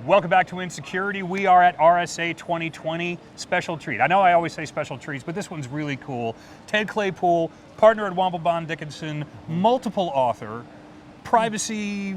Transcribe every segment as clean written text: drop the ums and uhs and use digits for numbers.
Welcome back to Insecurity. We are at RSA 2020, special treat. I know I always say special treats, but this one's really cool. Ted Claypool, partner at Womble Bond Dickinson, multiple author, privacy,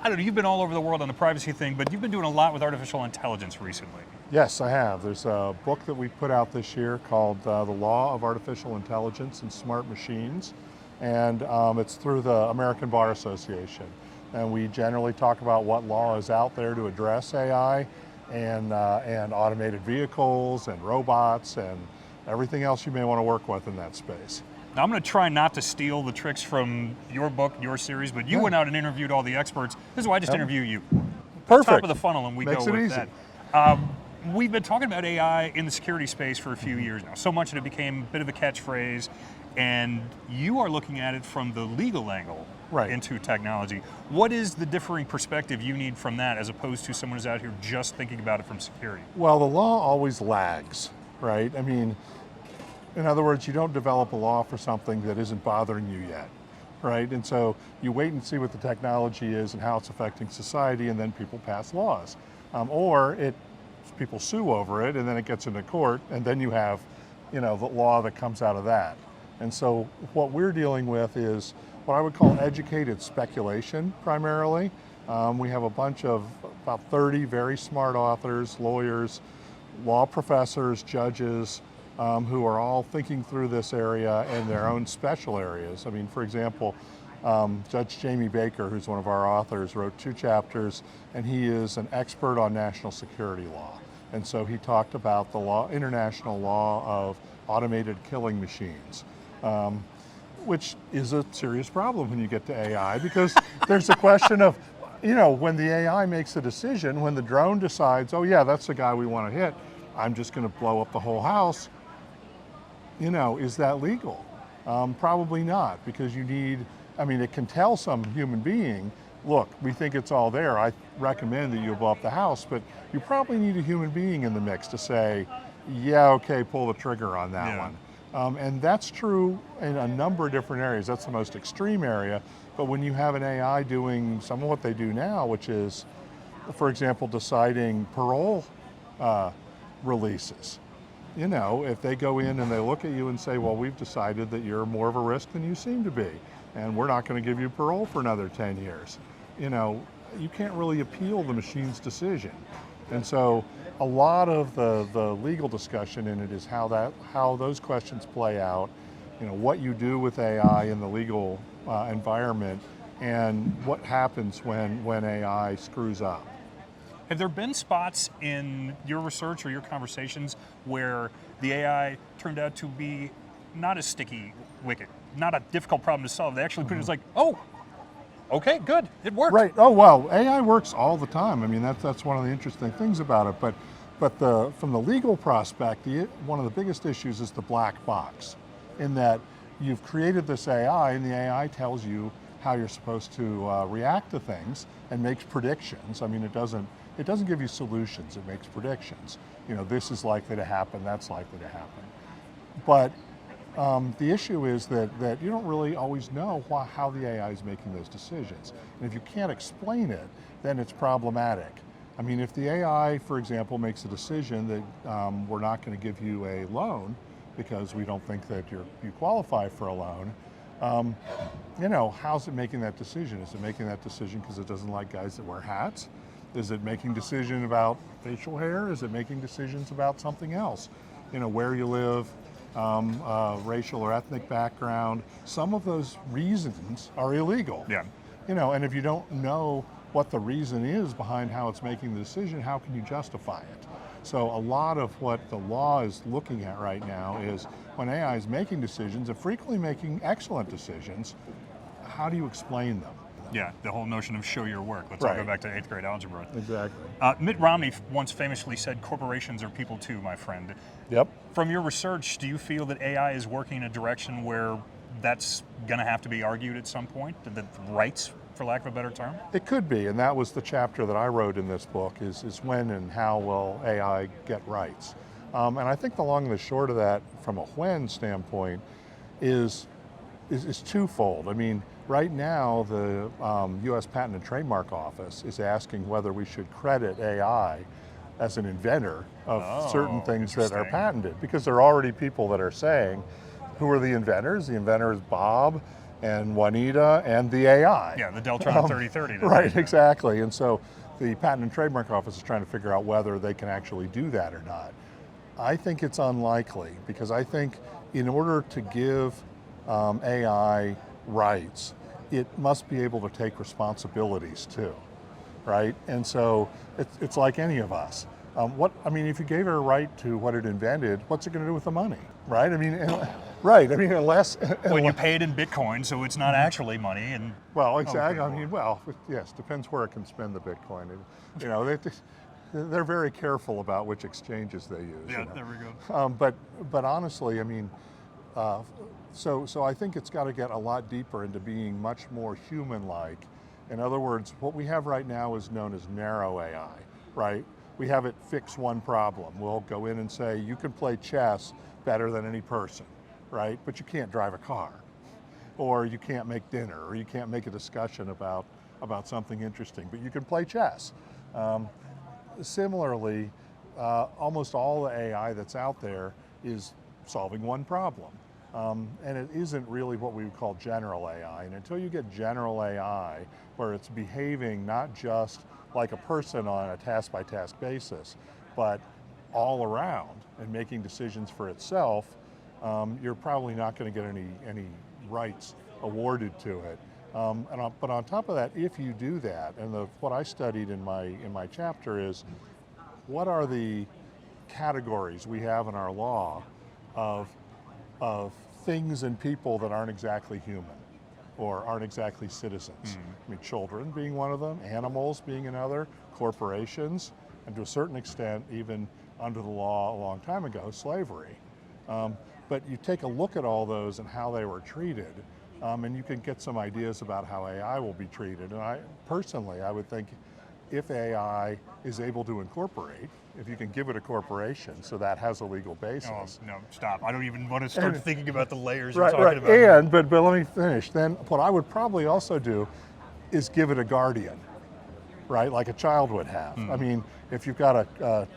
I don't know, you've been all over the world on the privacy thing, but you've been doing a lot with artificial intelligence recently. Yes, I have. There's a book that we put out this year called The Law of Artificial Intelligence and Smart Machines, and it's through the American Bar Association. And we generally talk about what law is out there to address AI and automated vehicles and robots and everything else you may want to work with in that space. Now, I'm going to try not to steal the tricks from your book, your series, but you went out and interviewed all the experts. This is why I just interview you. Perfect. Top of the funnel, and we Makes go it with easy. that. We've been talking about AI in the security space for a few years now. So much that it became a bit of a catchphrase, and you are looking at it from the legal angle into technology. What is the differing perspective you need from that as opposed to someone who's out here just thinking about it from security? Well, the law always lags, right? I mean, in other words, you don't develop a law for something that isn't bothering you yet, right? And so you wait and see what the technology is and how it's affecting society, and then people pass laws. Or people sue over it, and then it gets into court, and then you have, the law that comes out of that. And so what we're dealing with is what I would call educated speculation, primarily. We have a bunch of about 30 very smart authors, lawyers, law professors, judges, who are all thinking through this area in their own special areas. I mean, for example, Judge Jamie Baker, who's one of our authors, wrote 2 chapters, and he is an expert on national security law. And so he talked about the international law of automated killing machines, which is a serious problem when you get to AI, because there's a question of, when the AI makes a decision, when the drone decides, oh yeah, that's the guy we want to hit, I'm just going to blow up the whole house, is that legal? Probably not, because it can tell some human being, look, we think it's all there, I recommend that you blow up the house, but you probably need a human being in the mix to say, yeah, okay, pull the trigger on that one. And that's true in a number of different areas. That's the most extreme area, but when you have an AI doing some of what they do now, which is, for example, deciding parole releases. If they go in and they look at you and say, well, we've decided that you're more of a risk than you seem to be, and we're not going to give you parole for another 10 years. You can't really appeal the machine's decision. And so a lot of the legal discussion in it is how those questions play out, what you do with AI in the legal environment, and what happens when AI screws up. Have there been spots in your research or your conversations where the AI turned out to be not a sticky wicket, not a difficult problem to solve? They actually put it as like, oh, okay, good, it worked. Right. Oh well, AI works all the time. I mean, that's one of the interesting things about it. But from the legal prospect, one of the biggest issues is the black box, in that you've created this AI, and the AI tells you how you're supposed to react to things and makes predictions. I mean, it doesn't give you solutions. It makes predictions. This is likely to happen. That's likely to happen. But the issue is that you don't really always know how the AI is making those decisions. And if you can't explain it, then it's problematic. I mean, if the AI, for example, makes a decision that we're not going to give you a loan because we don't think that you qualify for a loan, how's it making that decision? Is it making that decision because it doesn't like guys that wear hats? Is it making decision about facial hair? Is it making decisions about something else? Where you live, racial or ethnic background. Some of those reasons are illegal. Yeah. And if you don't know what the reason is behind how it's making the decision, how can you justify it? So a lot of what the law is looking at right now is when AI is making decisions, and frequently making excellent decisions, how do you explain them? Yeah, the whole notion of show your work. Let's all go back to 8th grade algebra. Exactly. Mitt Romney once famously said, corporations are people too, my friend. Yep. From your research, do you feel that AI is working in a direction where that's going to have to be argued at some point? The rights, for lack of a better term? It could be, and that was the chapter that I wrote in this book, is when and how will AI get rights. And I think the long and the short of that, from a when standpoint, is is twofold. I mean, right now the U.S. Patent and Trademark Office is asking whether we should credit AI as an inventor of certain things that are patented, because there are already people that are saying, who are the inventors? The inventor is Bob and Juanita and the AI. Yeah, the Deltron 3030. Right, exactly. And so the Patent and Trademark Office is trying to figure out whether they can actually do that or not. I think it's unlikely, because I think in order to give AI rights, it must be able to take responsibilities too, right? And so it's like any of us. If you gave it a right to what it invented, what's it going to do with the money, right? Unless when you pay it in Bitcoin, so it's not actually money. And well, exactly. Yes, depends where it can spend the Bitcoin. They're very careful about which exchanges they use. Yeah, there we go. But honestly, so I think it's got to get a lot deeper into being much more human-like. In other words, what we have right now is known as narrow AI, right? We have it fix one problem. We'll go in and say, you can play chess better than any person, right? But you can't drive a car, or you can't make dinner, or you can't make a discussion about something interesting, but you can play chess. Similarly, almost all the AI that's out there is solving one problem. And it isn't really what we would call general AI. And until you get general AI, where it's behaving not just like a person on a task-by-task basis, but all around and making decisions for itself, you're probably not going to get any rights awarded to it. But on top of that, if you do that, and what I studied in my chapter is, what are the categories we have in our law of things and people that aren't exactly human or aren't exactly citizens? Children being one of them, animals being another, corporations, and to a certain extent, even under the law a long time ago, slavery. But you take a look at all those and how they were treated, and you can get some ideas about how AI will be treated. And I would think, if AI is able to incorporate, if you can give it a corporation, so that has a legal basis. Oh, no, stop. I don't even want to start thinking about the layers you're talking about. But let me finish. Then what I would probably also do is give it a guardian, right? Like a child would have. If you've got a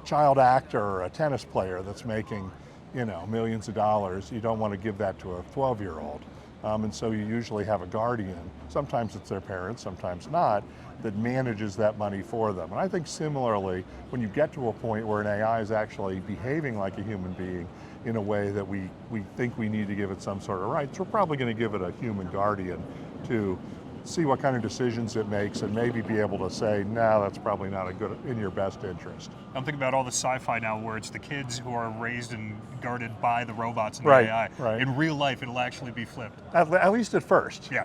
child actor or a tennis player that's making, millions of dollars, you don't want to give that to a 12-year-old. And so you usually have a guardian. Sometimes it's their parents, sometimes not, that manages that money for them. And I think similarly, when you get to a point where an AI is actually behaving like a human being in a way that we think we need to give it some sort of rights, we're probably going to give it a human guardian to see what kind of decisions it makes and maybe be able to say, no, that's probably not in your best interest. I'm thinking about all the sci-fi now where it's the kids who are raised and guarded by the robots and the AI. Right. In real life, it'll actually be flipped. At least at first. Yeah.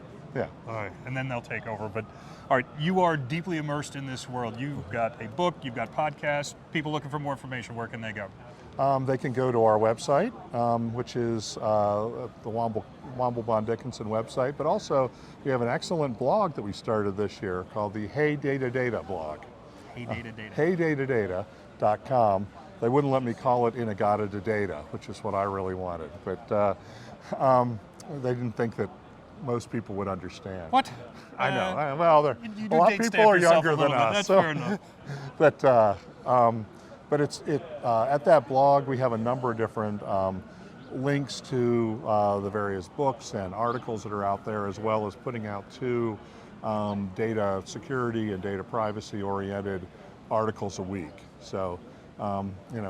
All right. And then they'll take over. But all right, you are deeply immersed in this world. You've got a book, you've got podcasts. People looking for more information, where can they go? They can go to our website, which is the Womble Bond Dickinson website, but also we have an excellent blog that we started this year called the Hey Data Data blog. Hey Data Data. HeyDataData.com. They wouldn't let me call it Inagata to Data, which is what I really wanted, but they didn't think that most people would understand. What? I know. Well, you a lot of people are younger than us. That's fair enough. But it's at that blog we have a number of different links to the various books and articles that are out there, as well as putting out 2 data security and data privacy oriented articles a week. So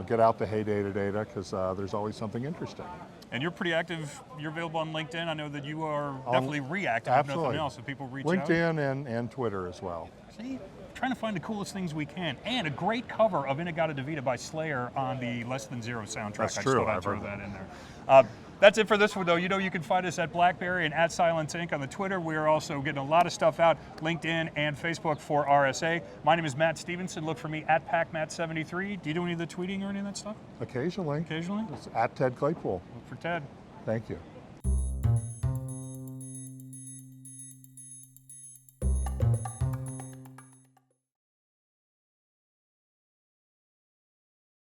get out to Hey Data Data, because there's always something interesting. And you're pretty active. You're available on LinkedIn. I know that you are definitely reactive, if nothing else, so people reach out. LinkedIn and Twitter as well. See, trying to find the coolest things we can. And a great cover of Inagata Devita by Slayer on the Less Than Zero soundtrack. That's I true. just thought I'd throw that in there. That's it for this one, though. You can find us at BlackBerry and at Cylance Inc. on the Twitter. We are also getting a lot of stuff out, LinkedIn and Facebook for RSA. My name is Matt Stevenson. Look for me at PacMatt73. Do you do any of the tweeting or any of that stuff? Occasionally. Occasionally? It's at Ted Claypool. Look for Ted. Thank you.